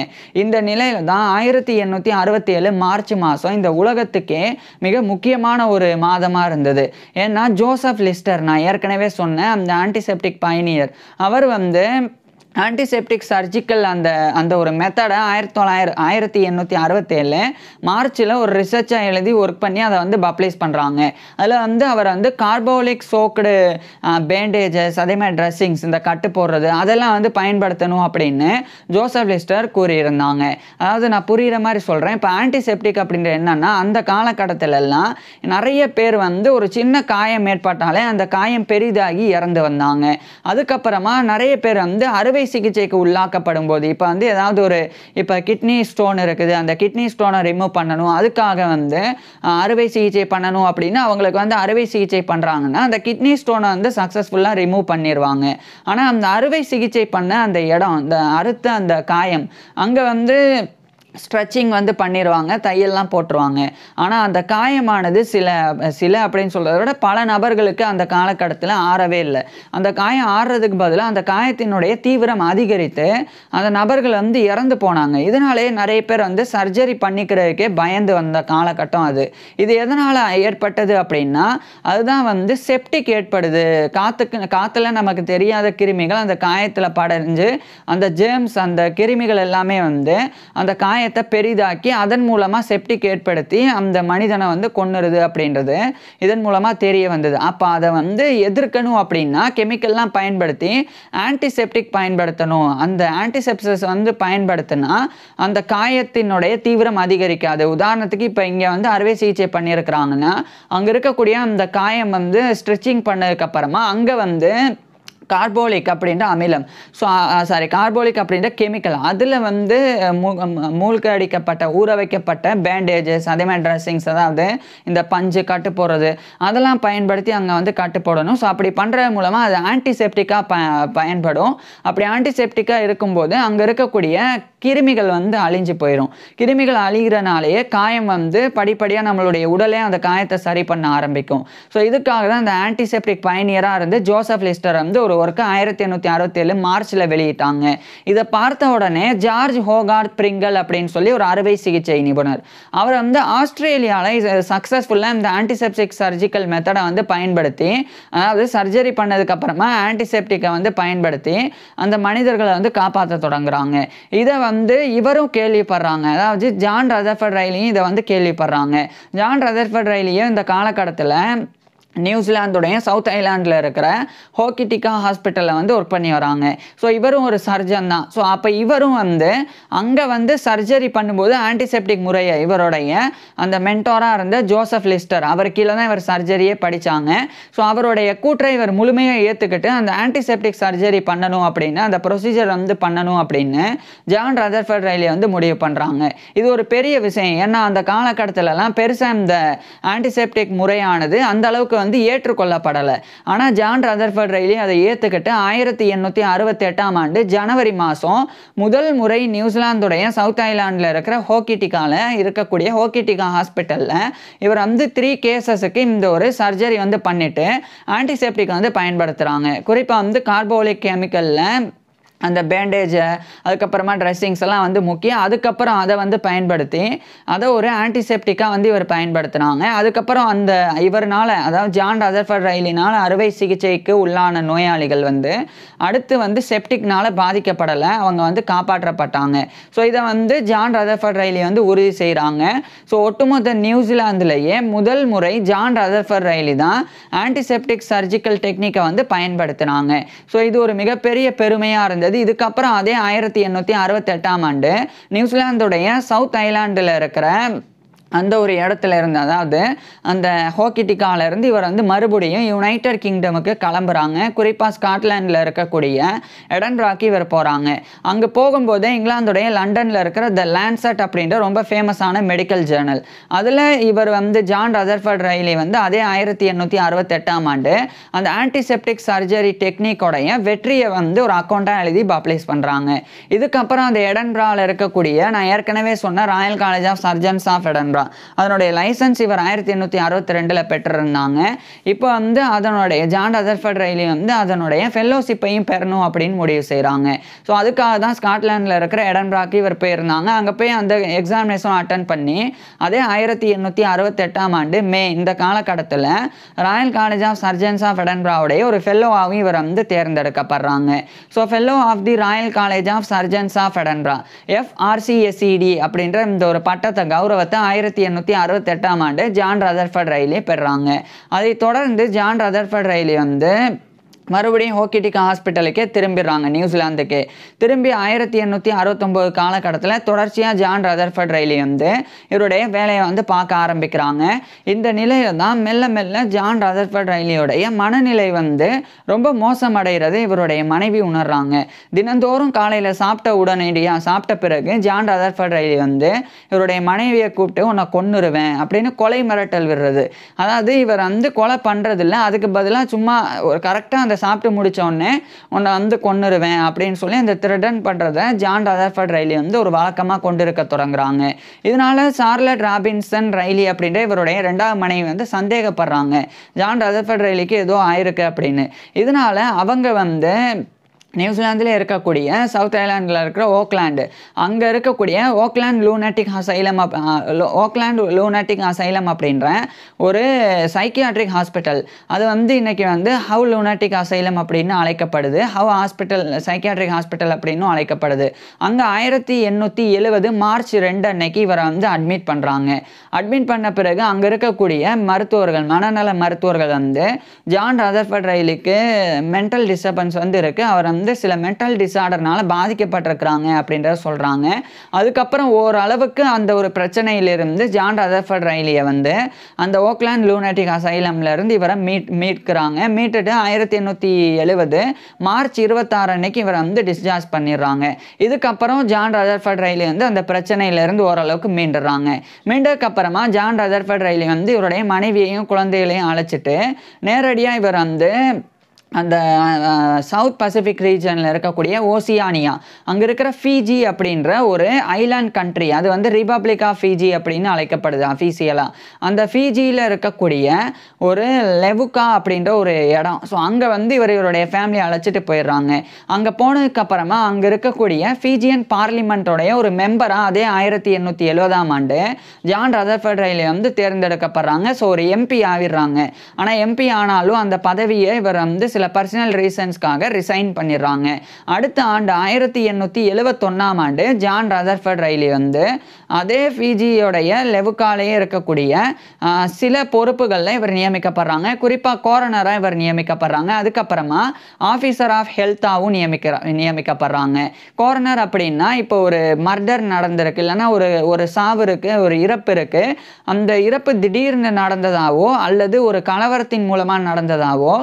இந்த நிலையில தான் 1867 மார்ச் மாதம் இந்த உலகத்துக்கே மிக முக்கியமான ஒரு மாதமாக இருந்தது. ஏன்னா ஜோசப் லிஸ்டர், நான் ஏற்கனவே சொன்ன அந்த ஆன்டிசெப்டிக் பயனியர், அவர் வந்து ஆன்டிசெப்டிக் சர்ஜிக்கல் அந்த ஒரு மெத்தடை 1867 மார்ச்சில் ஒரு ரிசர்ச்சாக எழுதி ஒர்க் பண்ணி அதை வந்து பப்ளிஷ் பண்ணுறாங்க. அதில் வந்து அவர் வந்து கார்போலிக் சோக்டு பேண்டேஜஸ், அதே மாதிரி ட்ரெஸ்ஸிங்ஸ், இந்த கட்டு போடுறது அதெல்லாம் வந்து பயன்படுத்தணும் அப்படின்னு ஜோசப் லிஸ்டர் கூறியிருந்தாங்க. அதாவது நான் புரிகிற மாதிரி சொல்கிறேன். இப்போ ஆன்டிசெப்டிக் அப்படின்ற என்னன்னா, அந்த காலகட்டத்திலெல்லாம் நிறைய பேர் வந்து ஒரு சின்ன காயம் ஏற்பட்டாலே அந்த காயம் பெரிதாகி இறந்து வந்தாங்க. அதுக்கப்புறமா நிறைய பேர் வந்து அறுவை சிகிச்சைக்கு உள்ளாக்கப்படும் போது, இப்போ வந்து ஏதாவது ஒரு இப்போ கிட்னி ஸ்டோன் இருக்குது, அந்த கிட்னி ஸ்டோனை ரிமூவ் பண்ணணும், அதுக்காக வந்து அறுவை சிகிச்சை பண்ணணும் அப்படின்னு அவங்களுக்கு வந்து அறுவை சிகிச்சை பண்ணுறாங்கன்னா அந்த கிட்னி ஸ்டோனை வந்து சக்ஸஸ்ஃபுல்லாக ரிமூவ் பண்ணிடுவாங்க. ஆனால் அந்த அறுவை சிகிச்சை பண்ண அந்த இடம், அந்த அறுத்த அந்த காயம், அங்கே வந்து ஸ்ட்ரெச்சிங் வந்து பண்ணிடுவாங்க, தையல்லாம் போட்டுருவாங்க. ஆனால் அந்த காயமானது சில அப்படின்னு சொல்கிறத விட பல நபர்களுக்கு அந்த காலகட்டத்தில் ஆறவே இல்லை. அந்த காயம் ஆறுறதுக்கு பதிலாக அந்த காயத்தினுடைய தீவிரம் அதிகரித்து அந்த நபர்கள் வந்து இறந்து போனாங்க. இதனாலே நிறைய பேர் வந்து சர்ஜரி பண்ணிக்கிறதுக்கே பயந்து வந்த காலகட்டம் அது. இது எதனால் ஏற்பட்டது அப்படின்னா, அதுதான் வந்து செப்டிக் ஏற்படுது. காற்றுல நமக்கு தெரியாத கிருமிகள் அந்த காயத்தில் படைஞ்சு அந்த ஜேர்ம்ஸ், அந்த கிருமிகள் எல்லாமே வந்து அந்த பெரிதாக்கி அதன் மூலமா செப்டிக் ஏற்படுத்தி அந்த மனிதனை வந்து கொன்னுருது அப்படின்றது இதன் மூலமா தெரிய வந்தது. அப்ப அதை வந்து எதிர்க்கணும் அப்படின்னா கெமிக்கல்லாம் பயன்படுத்தி ஆன்டிசெப்டிக் பயன்படுத்தணும். அந்த ஆன்டிசெப்சிஸ் வந்து பயன்படுத்தினா அந்த காயத்தினுடைய தீவிரம் அதிகரிக்காது. உதாரணத்துக்கு இப்போ இங்கே வந்து அறுவை சிகிச்சை பண்ணியிருக்கிறாங்கன்னா அங்கே இருக்கக்கூடிய அந்த காயம் வந்து ஸ்ட்ரெச்சிங் பண்ணதுக்கு அப்புறமா அங்கே வந்து கார்போலிக் அப்படின்ற அமிலம், கார்போலிக் அப்படின்ற கெமிக்கல், அதில் வந்து மூழ்கடிக்கப்பட்ட ஊற வைக்கப்பட்ட பேண்டேஜஸ், அதே மாதிரி ட்ரெஸ்ஸிங்ஸ், அதாவது இந்த பஞ்சு கட்டு போடுறது அதெல்லாம் பயன்படுத்தி அங்கே வந்து கட்டு போடணும். ஸோ அப்படி பண்ணுறது மூலமாக அது ஆன்டிசெப்டிக்காக பயன்படும். அப்படி ஆன்டிசெப்டிக்காக இருக்கும்போது அங்கே இருக்கக்கூடிய கிருமிகள் வந்து அழிஞ்சு போயிடும். கிருமிகள் அழிகிறனாலேயே காயம் வந்து படிப்படியாக நம்மளுடைய உடலே அந்த காயத்தை சரி பண்ண ஆரம்பிக்கும். ஸோ இதுக்காக தான் அந்த ஆன்டிசெப்டிக் பயனியராக இருந்து ஜோசப் லிஸ்டர் வந்து ஒரு ஒர்க்கு 1867 மார்ச்சில் வெளியிட்டாங்க. இதை பார்த்த உடனே ஜார்ஜ் ஹோகார்த் பிரிங்கல் அப்படின்னு சொல்லி ஒரு அறுவை சிகிச்சை நிபுணர், அவர் வந்து ஆஸ்திரேலியாவில் சக்ஸஸ்ஃபுல்லாக இந்த ஆன்டிசெப்டிக் சர்ஜிக்கல் மெத்தடை வந்து பயன்படுத்தி, அதாவது சர்ஜரி பண்ணதுக்கு அப்புறமா ஆன்டிசெப்டிக்கை வந்து பயன்படுத்தி அந்த மனிதர்களை வந்து காப்பாற்ற தொடங்குறாங்க. இதை வந்து இவரும் கேள்விப்படுறாங்க. அதாவது ஜான் ரதர்ஃபர்ட் ரைலியும் இதை வந்து கேள்விப்படுறாங்க. ஜான் ரதர்ஃபர்ட் ரைலியும் இந்த காலகட்டத்தில் நியூசிலாந்துடைய சவுத் ஐலாண்டில் இருக்கிற ஹோக்கிடிகா ஹாஸ்பிட்டலில் வந்து ஒர்க் பண்ணி வராங்க. ஸோ இவரும் ஒரு சர்ஜன் தான். ஸோ அப்போ இவரும் வந்து அங்கே வந்து சர்ஜரி பண்ணும்போது ஆன்டிசெப்டிக் முறையை இவருடைய அந்த மென்டோராக இருந்த ஜோசப் லிஸ்டர், அவர் கீழே தான் இவர் சர்ஜரியே படித்தாங்க. ஸோ அவருடைய கூற்றை இவர் முழுமையாக ஏற்றுக்கிட்டு அந்த ஆன்டிசெப்டிக் சர்ஜரி பண்ணணும் அப்படின்னு, அந்த ப்ரொசீஜர் வந்து பண்ணணும் அப்படின்னு ஜான் ரதர்ஃபர்ட் ரைலி வந்து முடிவு பண்ணுறாங்க. இது ஒரு பெரிய விஷயம். ஏன்னா அந்த காலகட்டத்திலலாம் பெருசாக இந்த ஆன்டிசெப்டிக் முறையானது அந்த அளவுக்கு வந்து ஏற்றுக்கொள்ளப்படலை. ஆனால் ஜான் ரதர்ஃபர்ட் ரைலி அதை ஏற்றுக்கிட்டு 1868ஆம் ஆண்டு ஜனவரி மாதம் முதல் முறை நியூசிலாந்துடைய சவுத் ஐலாண்டில் இருக்கிற ஹோக்கிடிகாவில் இருக்கக்கூடிய ஹோக்கிடிகா ஹாஸ்பிட்டலில் இவர் வந்து 3 கேசஸுக்கு இந்த ஒரு சர்ஜரி வந்து பண்ணிட்டு ஆன்டிசெப்டிக் வந்து பயன்படுத்துகிறாங்க. குறிப்பாக வந்து கார்போலிக் கெமிக்கலில் அந்த பேண்டேஜை, அதுக்கப்புறமா ட்ரெஸ்ஸிங்ஸ் எல்லாம் வந்து முக்கியம். அதுக்கப்புறம் அதை வந்து பயன்படுத்தி அதை ஒரு ஆன்டிசெப்டிக்காக வந்து இவர் பயன்படுத்தினாங்க. அதுக்கப்புறம் அந்த இவர்னால, அதாவது ஜான் ரதர்ஃபர்ட் ரைலினால் அறுவை சிகிச்சைக்கு உள்ளான நோயாளிகள் வந்து அடுத்து வந்து செப்டிக்னால பாதிக்கப்படலை, அவங்க வந்து காப்பாற்றப்பட்டாங்க. ஸோ இதை வந்து ஜான் ரதர்ஃபர்ட் ரைலி வந்து உறுதி செய்கிறாங்க. ஸோ ஒட்டுமொத்த நியூசிலாந்துலேயே முதல் முறை ஜான் ரதர்ஃபர்ட் ரைலி தான் ஆன்டிசெப்டிக் சர்ஜிக்கல் டெக்னிக்கை வந்து பயன்படுத்தினாங்க. ஸோ இது ஒரு மிகப்பெரிய பெருமையாக இருந்தது. இதுக்கப்புறம் அதே 1868ஆம் ஆண்டு நியூசிலாந்துடைய சவுத் ஐலாண்டில் இருக்கிற அந்த ஒரு இடத்துல இருந்து, அதாவது அந்த ஹோக்கிடிகால இருந்து இவர் வந்து மறுபடியும் யுனைடெட் கிங்டமுக்கு கிளம்புறாங்க. குறிப்பாக ஸ்காட்லாண்டில் இருக்கக்கூடிய எடன்பராக்கு இவர் போகிறாங்க. அங்கே போகும்போதே இங்கிலாந்துடைய லண்டனில் இருக்கிற த லான்செட் அப்படின்ற ரொம்ப ஃபேமஸான மெடிக்கல் ஜேர்னல், அதில் இவர் வந்து ஜான் ரதர்ஃபர்ட் ரைலி வந்து அதே 1868ஆம் ஆண்டு அந்த ஆன்டிசெப்டிக் சர்ஜரி டெக்னிக்கோடைய வெற்றியை வந்து ஒரு அக்கௌண்ட்டாக எழுதி பப்ளிஷ் பண்ணுறாங்க. இதுக்கப்புறம் அந்த எடன்பராவில் இருக்கக்கூடிய, நான் ஏற்கனவே சொன்ன royal college of surgeons of Edinburgh, அதனுடைய லைசன்ஸ் இவர் 1862 பெற்றிருந்தாங்க. இப்போ வந்து அதனுடைய ஜான் ரதர்ஃபர்ட் ரைலி வந்து அதனுடைய ஃபெல்லோஷிப்பையும் பெறணும் அப்படின்னு முடிவு செய்கிறாங்க. ஸோ அதுக்காக தான் ஸ்காட்லாண்டில் இருக்கிற எடன்பராக்கு இவர் போயிருந்தாங்க. அங்கே போய் அந்த எக்ஸாமினேஷன் அட்டன் பண்ணி அதே 1868ஆம் ஆண்டு மே இந்த காலகட்டத்தில் Royal college of surgeons of எடன்பராவுடைய ஒரு ஃபெல்லோவாகவும் இவர் வந்து தேர்ந்தெடுக்கப்படுறாங்க. So fellow of the Royal college of surgeons of Edinburgh FRCSED அப்படின்ற இந்த ஒரு பட்டத்தை கௌரவத்தை 1868ஆம் ஆண்டு ஜான் ரதர்ஃபர்ட் ரைலி பெறாங்க. அதை தொடர்ந்து ஜான் ரதர்ஃபர்ட் ரைலி வந்து மறுபடியும் ஹோக்கிடிக் ஹாஸ்பிட்டலுக்கே திரும்பிடுறாங்க. நியூசிலாந்துக்கு திரும்பி 1869 காலகட்டத்தில் தொடர்ச்சியாக ஜான் ரதர்ஃபர்ட் ரைலி வந்து இவருடைய வேலையை வந்து பார்க்க ஆரம்பிக்கிறாங்க. இந்த நிலையில் தான் மெல்ல மெல்ல ஜான் ரதர்ஃபர்ட் ரைலியோடைய மனநிலை வந்து ரொம்ப மோசமடைகிறது இவருடைய மனைவி உணர்றாங்க. தினந்தோறும் காலையில் சாப்பிட்ட பிறகு ஜான் ரதர்ஃபர்ட் ரைலி வந்து இவருடைய மனைவியை கூப்பிட்டு உன்னை கொன்னுருவேன் அப்படின்னு கொலை மிரட்டல் விடுறது. அதாவது இவர் வந்து கொலை பண்ணுறதில்ல, அதுக்கு பதிலாக சும்மா ஒரு கரெக்டாக அந்த சாப்பிட்டு முடிச்ச உடனே உன்னை வந்து கொன்னுருவேன் அப்படின்னு சொல்லி அந்த த்ரெட்டன் பண்ணுறதை ஜான் ரதர்ஃபர்ட் ரைலி வந்து ஒரு வழக்கமாக கொண்டு இருக்க தொடங்குறாங்க. இதனால சார்லட் ராபின்சன் ரைலி அப்படின்ற இவருடைய 2வது மனைவி வந்து சந்தேகப்படுறாங்க ஜான் ரதர்ஃபர்ட் ரைலிக்கு ஏதோ ஆயிருக்கு அப்படின்னு. இதனால அவங்க வந்து நியூசிலாந்தில் இருக்கக்கூடிய சவுத் ஐலாண்டில் இருக்கிற ஓக்லாண்டு அங்கே இருக்கக்கூடிய ஓக்லாண்ட் லூனாட்டிக் அசைலம் அப்படின்ற ஒரு சைக்கியாட்ரிக் ஹாஸ்பிட்டல், அது வந்து இன்றைக்கி வந்து ஹவ் லூனாட்டிக் அசைலம் அப்படின்னு அழைக்கப்படுது. ஹவ் ஹாஸ்பிட்டல் சைக்கியாட்ரிக் ஹாஸ்பிட்டல் அப்படின்னும் அழைக்கப்படுது. அங்கே 1870 மார்ச் 2 அன்னைக்கு இவரை வந்து அட்மிட் பண்ணுறாங்க. அட்மிட் பண்ண பிறகு அங்கே இருக்கக்கூடிய மருத்துவர்கள், மனநல மருத்துவர்கள் வந்து ஜான் ரதர்ஃபர்ட் ரைலிக்கு மென்டல் டிஸ்டர்பன்ஸ் வந்து இருக்குது, அவர் வந்து சில மென்டல் டிசார்டர்னால பாதிக்கப்பட்டிருக்கிறாங்க அப்படின்றத சொல்கிறாங்க. அதுக்கப்புறம் ஓரளவுக்கு அந்த ஒரு பிரச்சனையிலிருந்து ஜான் ரதர்ஃபர்ட் ரைலியை வந்து அந்த ஓக்லாண்ட் லூனாட்டிக் அசைலம்லேருந்து இவரை மீட்கிறாங்க. மீட்டுட்டு 1870 மார்ச் 26 அன்னைக்கு இவரை வந்து டிஸ்சார்ஜ் பண்ணிடுறாங்க. இதுக்கப்புறம் ஜான் ரதர்ஃபர்ட் ரைலி வந்து அந்த பிரச்சனையிலேருந்து ஓரளவுக்கு மீண்டுறாங்க. மீண்டதுக்கப்புறமா ஜான் ரதர்ஃபர்ட் ரைலி வந்து இவருடைய மனைவியையும் குழந்தைகளையும் அழைச்சிட்டு நேரடியாக இவர் வந்து அந்த சவுத் பசிபிக் ரீஜனில் இருக்கக்கூடிய ஓசியானியா அங்கே இருக்கிற ஃபிஜி அப்படின்ற ஒரு ஐலாண்ட் கண்ட்ரி, அது வந்து ரிபப்ளிக் ஆஃப் ஃபிஜி அப்படின்னு அழைக்கப்படுது அஃபீஷியலாக. அந்த ஃபிஜியில் இருக்கக்கூடிய ஒரு லெவுக்கா அப்படின்ற ஒரு இடம். ஸோ அங்கே வந்து இவருடைய ஃபேமிலியை அழைச்சிட்டு போயிடுறாங்க. அங்கே போனதுக்கப்புறமா அங்கே இருக்கக்கூடிய ஃபிஜியன் பார்லிமெண்ட்டோடைய ஒரு மெம்பராக அதே 1870ஆம் ஆண்டு ஜான் ரதர்ஃபர்ட் ரைலி வந்து தேர்ந்தெடுக்கப்படுறாங்க. ஸோ ஒரு எம்பி ஆகிடுறாங்க. ஆனால் எம்பி ஆனாலும் அந்த பதவியை இவர் வந்து சில பர்சனல் ரீசன்ஸ்க்காக ரிசைன் பண்ணிடுறாங்க. அடுத்த ஆண்டு 1871ஆம் ஆண்டு ஜான் ரதர்ஃபர்ட் ரைலி வந்து அதே ஃபிஜியோடைய லெவுக்காலேயே இருக்கக்கூடிய சில பொறுப்புகளில் இவர் நியமிக்கப்படுறாங்க. குறிப்பாக கோரனராக இவர் நியமிக்கப்படுறாங்க. அதுக்கப்புறமா ஆஃபீஸர் ஆஃப் ஹெல்த்தாகவும் நியமிக்கப்படுறாங்க. கோரனர் அப்படின்னா இப்போ ஒரு மர்டர் நடந்திருக்கு, இல்லைன்னா ஒரு சாவு இருக்குது, ஒரு இறப்பு இருக்குது, அந்த இறப்பு திடீர்னு நடந்ததாவோ அல்லது ஒரு கலவரத்தின் மூலமாக நடந்ததாவோ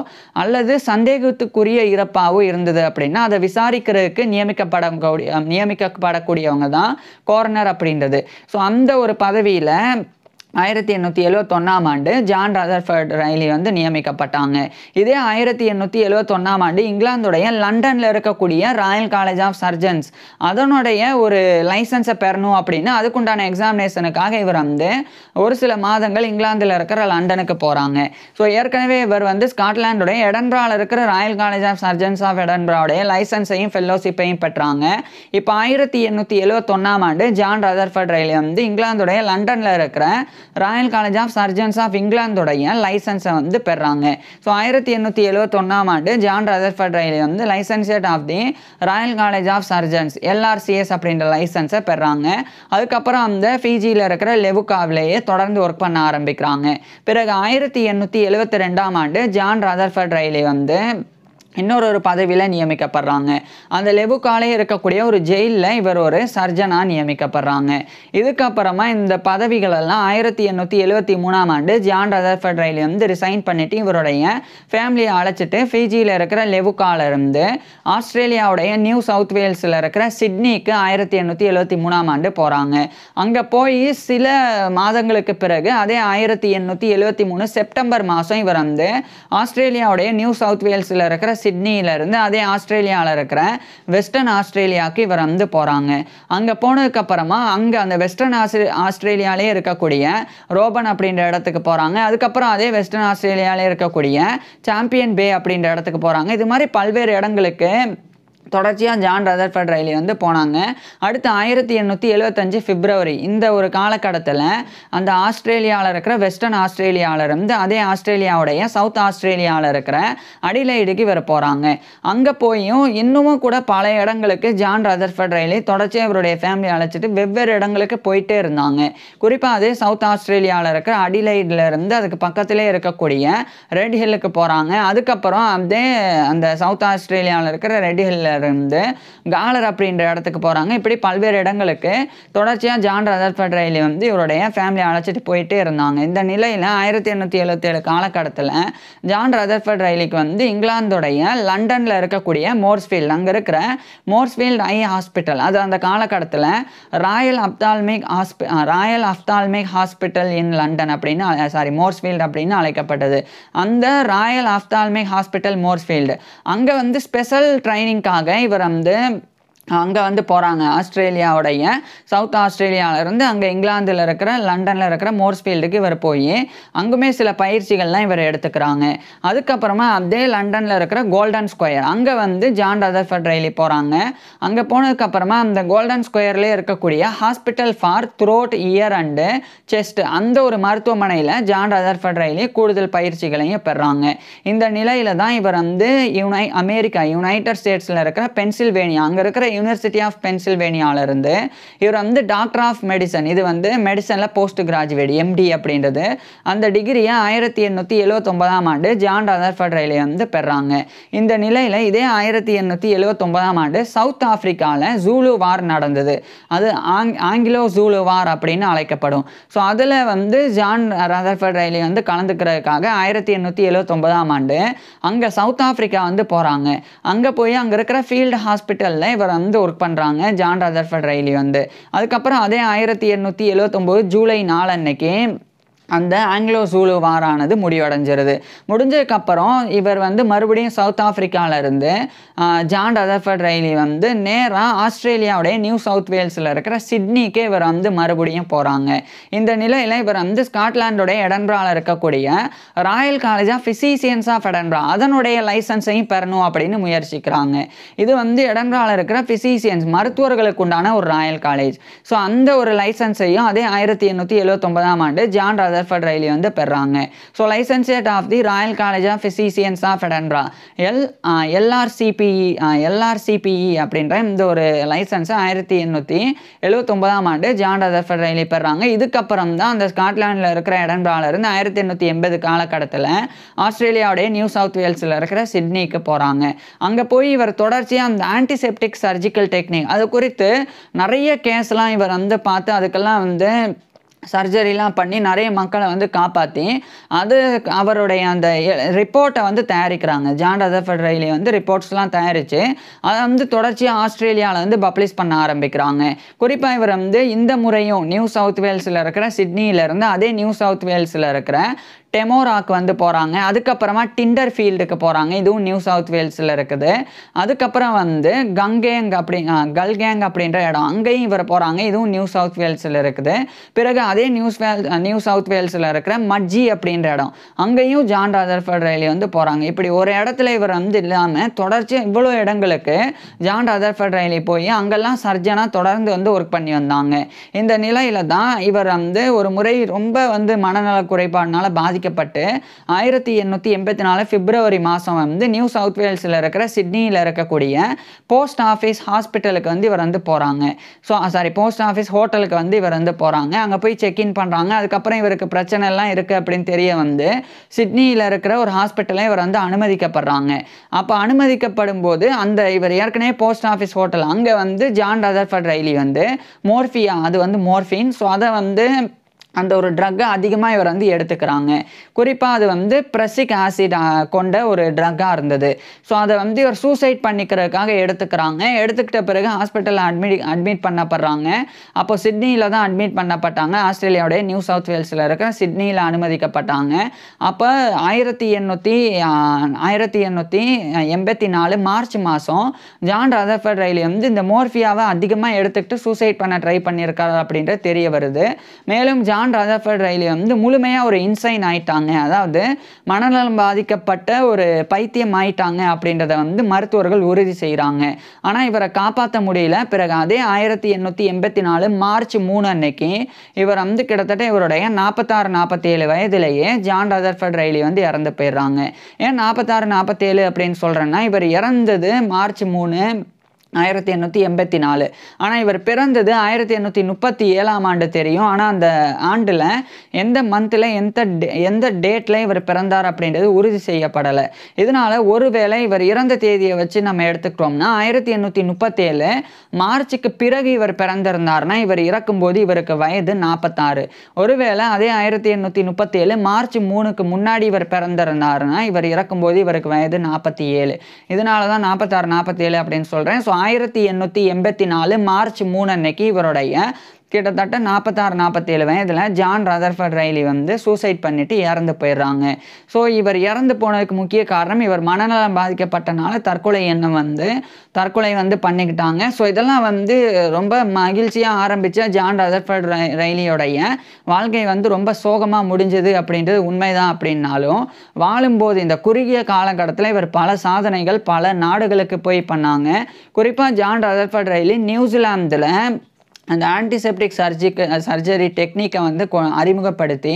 அல்லது சந்தேகத்துக்குரிய இறப்பாவோ இருந்தது அப்படின்னா அதை விசாரிக்கிறதுக்கு நியமிக்கப்படக்கூடியவங்க தான் கோரனர் அப்படின்றது. ஸோ அந்த ஒரு பதவியில் 1871ஆம் ஆண்டு ஜான் ரதர்ஃபர்ட் ரைலி வந்து நியமிக்கப்பட்டாங்க. இதே 1871ஆம் ஆண்டு இங்கிலாந்துடைய லண்டனில் இருக்கக்கூடிய ராயல் காலேஜ் ஆஃப் சர்ஜன்ஸ் அதனுடைய ஒரு லைசன்ஸை பெறணும் அப்படின்னு அதுக்குண்டான எக்ஸாமினேஷனுக்காக இவர் வந்து ஒரு சில மாதங்கள் இங்கிலாந்தில் இருக்கிற லண்டனுக்கு போகிறாங்க. ஸோ ஏற்கனவே இவர் வந்து ஸ்காட்லாண்டுடைய எடன்பராவில் இருக்கிற Royal college of surgeons of எடன்பராவுடைய லைசன்ஸையும் ஃபெல்லோஷிப்பையும் பெற்றாங்க. இப்போ 1871ஆம் ஆண்டு ஜான் ரதர்ஃபர்ட் ரைலி வந்து இங்கிலாந்துடைய லண்டனில் இருக்கிற Royal college of surgeons of இங்கிலாந்துடைய லைசன்ஸை வந்து பெறாங்க. ஸோ 1871ஆம் ஆண்டு ஜான் ரதர்ஃபர்ட் ரைலி வந்து licentiate of the Royal college of Surgeons LRCS அப்படின்ற லைசன்ஸை பெறாங்க. அதுக்கப்புறம் அந்த ஃபிஜியில் இருக்கிற லெவுக்காவிலேயே தொடர்ந்து ஒர்க் பண்ண ஆரம்பிக்கிறாங்க. பிறகு 1872ஆம் ஆண்டு ஜான் ரதர்ஃபர்ட் ரைலி வந்து இன்னொரு பதவியில் நியமிக்கப்படுறாங்க. அந்த லெவுக்காலே இருக்கக்கூடிய ஒரு ஜெயிலில் இவர் ஒரு சர்ஜனாக நியமிக்கப்படுறாங்க. இதுக்கப்புறமா இந்த பதவிகளெல்லாம் 1873ஆம் ஆண்டு ஜான் ரதர்ஃபர்ட் ரைலி வந்து ரிசைன் பண்ணிவிட்டு இவருடைய ஃபேமிலியை அழைச்சிட்டு ஃபிஜியில் இருக்கிற லெவுக்கால இருந்து ஆஸ்திரேலியாவுடைய நியூ சவுத் வேல்ஸில் இருக்கிற சிட்னிக்கு 1873ஆம் ஆண்டு போகிறாங்க. அங்கே போய் சில மாதங்களுக்கு பிறகு அதே 1873 செப்டம்பர் மாதம் இவர் வந்து ஆஸ்திரேலியாவுடைய நியூ சவுத் வேல்ஸில் இருக்கிற சிட்னியிலேருந்து அதே ஆஸ்திரேலியாவில் இருக்கிற வெஸ்டர்ன் ஆஸ்திரேலியாவுக்கு இவர் வந்து போகிறாங்க. அங்கே போனதுக்கப்புறமா அங்கே அந்த வெஸ்டர்ன் ஆஸ்திரேலியாவிலே இருக்கக்கூடிய ரோபன் அப்படின்ற இடத்துக்கு போகிறாங்க. அதுக்கப்புறம் அதே வெஸ்டர்ன் ஆஸ்திரேலியாவிலே இருக்கக்கூடிய சாம்பியன் பே அப்படின்ற இடத்துக்கு போகிறாங்க. இது மாதிரி பல்வேறு இடங்களுக்கு தொடர்ச்சியாக ஜான் ரதர்ஃபர்ட் ரைலி வந்து போனாங்க. அடுத்து 1875 பிப்ரவரி இந்த ஒரு காலகட்டத்தில் அந்த ஆஸ்திரேலியாவில் இருக்கிற வெஸ்டர்ன் ஆஸ்திரேலியாவிலிருந்து அதே ஆஸ்திரேலியாவுடைய சவுத் ஆஸ்திரேலியாவில் இருக்கிற அடிலைடுக்கு இவர் போகிறாங்க. அங்கே போயும் இன்னமும் கூட பல இடங்களுக்கு ஜான் ரதர்ஃபர்ட் ரைலி தொடர்ச்சியாக இவருடைய ஃபேமிலி அழைச்சிட்டு வெவ்வேறு இடங்களுக்கு போயிட்டே இருந்தாங்க. குறிப்பாக அதே சவுத் ஆஸ்திரேலியாவில் இருக்கிற அடிலைட்லேருந்து அதுக்கு பக்கத்திலே இருக்கக்கூடிய ரெட் ஹில்லுக்கு போகிறாங்க. அதுக்கப்புறம் அதே அந்த சவுத் ஆஸ்திரேலியாவில் இருக்கிற ரெட் ஹில்ல இருந்து காலர் அப்படின்ற இடத்துக்கு போகிறாங்க. இப்படி பல்வேறு இடங்களுக்கு தொடர்ச்சியாக ஜான் ரதர்ஃபர்ட் ரைலி வந்து இவருடைய ஃபேமிலி அழைச்சிட்டு போயிட்டே இருந்தாங்க. இந்த நிலையில் 1877 காலகட்டத்தில் ஜான் ரதர்ஃபர்ட் ரைலிக்கு வந்து இங்கிலாந்துடைய லண்டனில் இருக்கக்கூடிய மோர்ஸ்ஃபீல்டு அங்கே இருக்கிற மோர்ஸ்ஃபீல்டு ஐ ஹாஸ்பிட்டல் அது அந்த காலகட்டத்தில் ராயல் அப்தால்மிக் ஹாஸ்பிட்டல் இன் லண்டன் அப்படின்னு மோர்ஸ்ஃபீல்டு அப்படின்னு அழைக்கப்பட்டது. அந்த ராயல் அப்தால்மிக் ஹாஸ்பிட்டல் மோர்ஸ்ஃபீல்டு அங்கே வந்து ஸ்பெஷல் ட்ரைனிங்காக இவர் வந்து அங்கே வந்து போகிறாங்க. ஆஸ்திரேலியாவுடைய சவுத் ஆஸ்திரேலியாவிலேருந்து அங்கே இங்கிலாந்தில் இருக்கிற லண்டனில் இருக்கிற மோர்ஸ்ஃபீல்டுக்கு இவர் போய் அங்குமே சில பயிற்சிகள்லாம் இவர் எடுத்துக்கிறாங்க. அதுக்கப்புறமா அதே லண்டனில் இருக்கிற கோல்டன் ஸ்கொயர் அங்கே வந்து ஜான் ரதர்ஃபர்ட் ரைலி போகிறாங்க. அங்கே போனதுக்கப்புறமா அந்த கோல்டன் ஸ்கொயர்லேயே இருக்கக்கூடிய hospital for throat year and chest அந்த ஒரு மருத்துவமனையில் ஜான் ரதர்ஃபர்ட் ரைலி கூடுதல் பயிற்சிகளையும் பெறாங்க. இந்த நிலையில் தான் இவர் வந்து யுனைடெட் ஸ்டேட்ஸில் இருக்கிற பென்சில்வேனியா அங்கே இருக்கிற யூனிவர்சிட்டி ஆஃப் பென்சில்வேனியாவிலிருந்து இவர் வந்து டாக்டர் ஆஃப் மெடிசன் இது வந்து மெடிசனில் போஸ்ட் கிராஜுவேட் எம்டி அப்படின்றது அந்த டிகிரியை 1879ஆம் ஆண்டு ஜான் ரதர்ஃபர்ட் ரைலி வந்து பெறாங்க. இந்த நிலையில் இதே 1879ஆம் ஆண்டு சவுத் ஆப்பிரிக்காவில் ஜூலு வார் நடந்தது. அது ஆங்கிலோ ஜூலு வார் அப்படின்னு அழைக்கப்படும். ஸோ அதில் வந்து ஜான் ரதர்ஃபர்ட் ரைலி வந்து கலந்துக்கிறதுக்காக 1879ஆம் ஆண்டு அங்கே சவுத் ஆப்பிரிக்கா வந்து போகிறாங்க. அங்கே போய் அங்கே இருக்கிற ஃபீல்டு ஹாஸ்பிட்டலில் இவர் வந்து ஒர்க் பண்ணுறாங்க ஜான் ரதர்ஃபர்ட் ரைலி வந்து. அதுக்கப்புறம் அதே 1879 ஜூலை 4 அன்னைக்கு அந்த ஆங்கிலோ ஜூலு வாரானது முடிவடைஞ்சிருது. முடிஞ்சதுக்கப்புறம் இவர் வந்து மறுபடியும் சவுத் ஆப்பிரிக்காவிலேருந்து ஜான் ரதர்ஃபர்ட் ரைலி வந்து நேராக ஆஸ்திரேலியாவுடைய நியூ சவுத் வேல்ஸில் இருக்கிற சிட்னிக்கே இவர் வந்து மறுபடியும் போகிறாங்க. இந்த நிலையில் இவர் வந்து ஸ்காட்லாண்டுடைய எடன்பிராவில் இருக்கக்கூடிய Royal college of Physicians of Edinburgh அதனுடைய லைசன்ஸையும் பெறணும் அப்படின்னு முயற்சிக்கிறாங்க. இது வந்து எடன்பிராவில் இருக்கிற ஃபிசிசியன்ஸ் மருத்துவர்களுக்கு உண்டான ஒரு ராயல் காலேஜ். ஸோ அந்த ஒரு லைசன்ஸையும் அதே 1879ஆம் ஆண்டு ஜான் ரதர்ஃபர்ட் ரைலி வந்து பெறாங்க. So licentiate of the Royal college of Physicians of Edinburgh LRCPE அப்படின்ற இந்த ஒரு லைசன்ஸை 1879ஆம் ஆண்டு ஜான் ரதர்ஃபர்ட் ரைலி பெறாங்க. இதுக்கப்புறம் தான் அந்த ஸ்காட்லாண்டில் இருக்கிற எடன்பிராவிலிருந்து 1880 காலகட்டத்தில் ஆஸ்திரேலியாவுடைய நியூ சவுத் வேல்ஸில் இருக்கிற சிட்னிக்கு போகிறாங்க. அங்கே போய் இவர் தொடர்ச்சியாக அந்த ஆன்டிசெப்டிக் சர்ஜிக்கல் டெக்னிக் அது குறித்து நிறைய கேஸ்லாம் இவர் வந்து பார்த்து அதுக்கெல்லாம் வந்து சர்ஜரிலாம் பண்ணி நிறைய மக்களை வந்து காப்பாற்றி அது அவருடைய அந்த ரிப்போர்ட்டை வந்து தயாரிக்கிறாங்க. ஜான் ரதர்ஃபர்ட் ரைலி வந்து ரிப்போர்ட்ஸ்லாம் தயாரித்து அதை வந்து தொடர்ச்சியாக ஆஸ்திரேலியாவில் வந்து பப்ளிஷ் பண்ண ஆரம்பிக்கிறாங்க. குறிப்பாக இவர் வந்து இந்த முறையும் நியூ சவுத் வேல்ஸில் இருக்கிற சிட்னியிலேருந்து அதே நியூ சவுத் வேல்ஸில் இருக்கிற டெமோராக்கு வந்து போகிறாங்க. அதுக்கப்புறமா டிண்டர் ஃபீல்டுக்கு போகிறாங்க. இதுவும் நியூ சவுத் வேல்ஸில் இருக்குது. அதுக்கப்புறம் வந்து கல்கேங் அப்படின்ற இடம் அங்கேயும் இவர் போகிறாங்க. இதுவும் நியூ சவுத் வேல்ஸில் இருக்குது. பிறகு அதே நியூ சவுத் வேல்ஸில் இருக்கிற மட்ஜி அப்படின்ற இடம் அங்கேயும் ஜான் ரதர்ஃபர்ட் ரைலி வந்து போகிறாங்க. இப்படி ஒரு இடத்துல இவர் வந்து இல்லாமல் தொடர்ச்சியாக இவ்வளோ இடங்களுக்கு ஜான் ரதர்ஃபர்ட் ரைலி போய் அங்கெல்லாம் சர்ஜனாக தொடர்ந்து வந்து ஒர்க் பண்ணி வந்தாங்க. இந்த நிலையில் தான் இவர் வந்து ஒரு முறை ரொம்ப வந்து மனநல குறைபாடுனால பாதிக்கப்பட்டு 1884 பிப்ரவரி மாதம் வந்து நியூ சவுத் வேல்ஸில் இருக்கிற சிட்னியில் இருக்கக்கூடிய போஸ்ட் ஆஃபீஸ் ஹாஸ்பிட்டலுக்கு வந்து இவர் வந்து போகிறாங்க. போஸ்ட் ஆஃபீஸ் ஹோட்டலுக்கு வந்து இவர் வந்து போகிறாங்க. அங்கே போய் செக்இன் பண்ணுறாங்க. அதுக்கப்புறம் இவருக்கு பிரச்சனை எல்லாம் இருக்குது அப்படின்னு தெரிய வந்து சிட்னியில் இருக்கிற ஒரு ஹாஸ்பிட்டலில் இவர் வந்து அனுமதிக்கப்படுறாங்க. அப்போ அனுமதிக்கப்படும் போது அந்த இவர் ஏற்கனவே போஸ்ட் ஆஃபீஸ் ஹோட்டல் அங்கே வந்து ஜான் ரதர்ஃபர்ட் ரைலி வந்து மோர்ஃபின் ஸோ அதை வந்து அந்த ஒரு ட்ரக்கை அதிகமாக இவர் வந்து எடுத்துக்கிறாங்க. குறிப்பாக அது வந்து ப்ரெசிக் ஆசிட் கொண்ட ஒரு ட்ரக்காக இருந்தது. ஸோ அதை வந்து இவர் சூசைட் பண்ணிக்கிறதுக்காக எடுத்துக்கிறாங்க. எடுத்துக்கிட்ட பிறகு ஹாஸ்பிட்டலில் அட்மிட் பண்ணப்படுறாங்க. அப்போ சிட்னியில் தான் அட்மிட் பண்ணப்பட்டாங்க. ஆஸ்திரேலியாவுடைய நியூ சவுத் வேல்ஸில் இருக்கிற சிட்னியில் அனுமதிக்கப்பட்டாங்க. அப்போ 1884 மார்ச் மாதம் ஜான் ரதர்ஃபர்ட் ரைலி வந்து இந்த மோர்ஃபியாவை அதிகமாக எடுத்துக்கிட்டு சூசைட் பண்ண ட்ரை பண்ணியிருக்காரு அப்படின்றது தெரிய வருது. மேலும் ஜான் ரதர்ஃபர்ட் ரைலி வந்து முழுமையாக ஒரு இன்சைன் ஆயிட்டாங்க, அதாவது மனநலம் பாதிக்கப்பட்ட ஒரு பைத்தியம் ஆயிட்டாங்க அப்படின்றத வந்து மருத்துவர்கள் உறுதி செய்கிறாங்க. ஆனால் இவரை காப்பாற்ற முடியல. பிறகு அதே 1884 மார்ச் 3 அன்னைக்கு இவர் வந்து கிட்டத்தட்ட இவருடைய 46-47 வயதிலேயே ஜான் ரதர்ஃபர்ட் ரைலி வந்து இறந்து போயிடுறாங்க. ஏன் 46-47 அப்படின்னு சொல்கிறேன்னா, இவர் இறந்தது மார்ச் 3 1884. ஆனால் இவர் பிறந்தது 1837 ஆண்டு தெரியும். ஆனால் அந்த ஆண்டில் எந்த மந்தில் எந்த டேட்டில் இவர் பிறந்தார் அப்படின்றது உறுதி செய்யப்படலை. இதனால் ஒருவேளை இவர் இறந்த தேதியை வச்சு நம்ம எடுத்துக்கிட்டோம்னா 1837 மார்ச்சுக்கு பிறகு இவர் பிறந்திருந்தார்னா இவர் இறக்கும்போது இவருக்கு வயது 46. ஒருவேளை அதே 1837 மார்ச் 3க்கு முன்னாடி இவர் பிறந்திருந்தார்னா இவர் இறக்கும்போது இவருக்கு வயது 47. இதனால தான் 46-47 அப்படின்னு சொல்கிறேன். ஸோ 1884 மார்ச் 3 அன்னைக்கு இவருடைய கிட்டத்தட்ட 46-47 வயதில் ஜான் ரதர்ஃபர்ட் ரைலி வந்து சூசைட் பண்ணிட்டு இறந்து போயிடுறாங்க. ஸோ இவர் இறந்து போனதுக்கு முக்கிய காரணம் இவர் மனநலம் பாதிக்கப்பட்டனால தற்கொலை வந்து பண்ணிக்கிட்டாங்க. ஸோ இதெல்லாம் வந்து ரொம்ப மகிழ்ச்சியாக ஆரம்பித்த ஜான் ரதர்ஃபர்ட் ரைலியோடைய வாழ்க்கை வந்து ரொம்ப சோகமாக முடிஞ்சது அப்படின்றது உண்மைதான். அப்படின்னாலும் வாழும்போது இந்த குறுகிய காலகட்டத்தில் இவர் பல சாதனைகள் பல நாடுகளுக்கு போய் பண்ணாங்க. குறிப்பாக ஜான் ரதர்ஃபர்ட் ரைலி நியூசிலாந்தில் அந்த ஆன்டிசெப்டிக் சர்ஜரி டெக்னிக்கை வந்து அறிமுகப்படுத்தி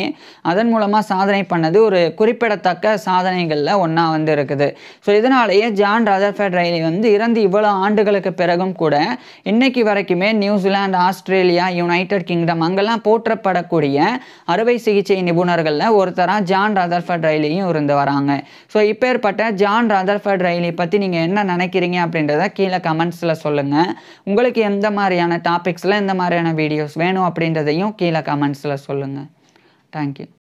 அதன் மூலமாக சாதனை பண்ணது ஒரு குறிப்பிடத்தக்க சாதனைகளில் ஒன்றா வந்து இருக்குது. ஸோ இதனாலேயே ஜான் ரதர்ஃபர்ட் ரைலி வந்து இறந்து இவ்வளோ ஆண்டுகளுக்கு பிறகும் கூட இன்னைக்கு வரைக்குமே நியூசிலாந்து, ஆஸ்திரேலியா, யுனைடெட் கிங்டம் அங்கெல்லாம் போற்றப்படக்கூடிய அறுவை சிகிச்சை நிபுணர்களில் ஒருத்தராக ஜான் ரதர்ஃபர்ட் ரைலியும் இருந்து வராங்க. ஸோ இப்பேற்பட்ட ஜான் ரதர்ஃபர்ட் ரைலி பற்றி நீங்கள் என்ன நினைக்கிறீங்க அப்படின்றத கீழே கமெண்ட்ஸில் சொல்லுங்கள். உங்களுக்கு எந்த மாதிரியான டாபிக்ஸில் இந்த மாதிரியான வீடியோஸ் வேணும் அப்படின்றதையும் கீழே கமெண்ட்ஸில் சொல்லுங்கள். தேங்க்யூ.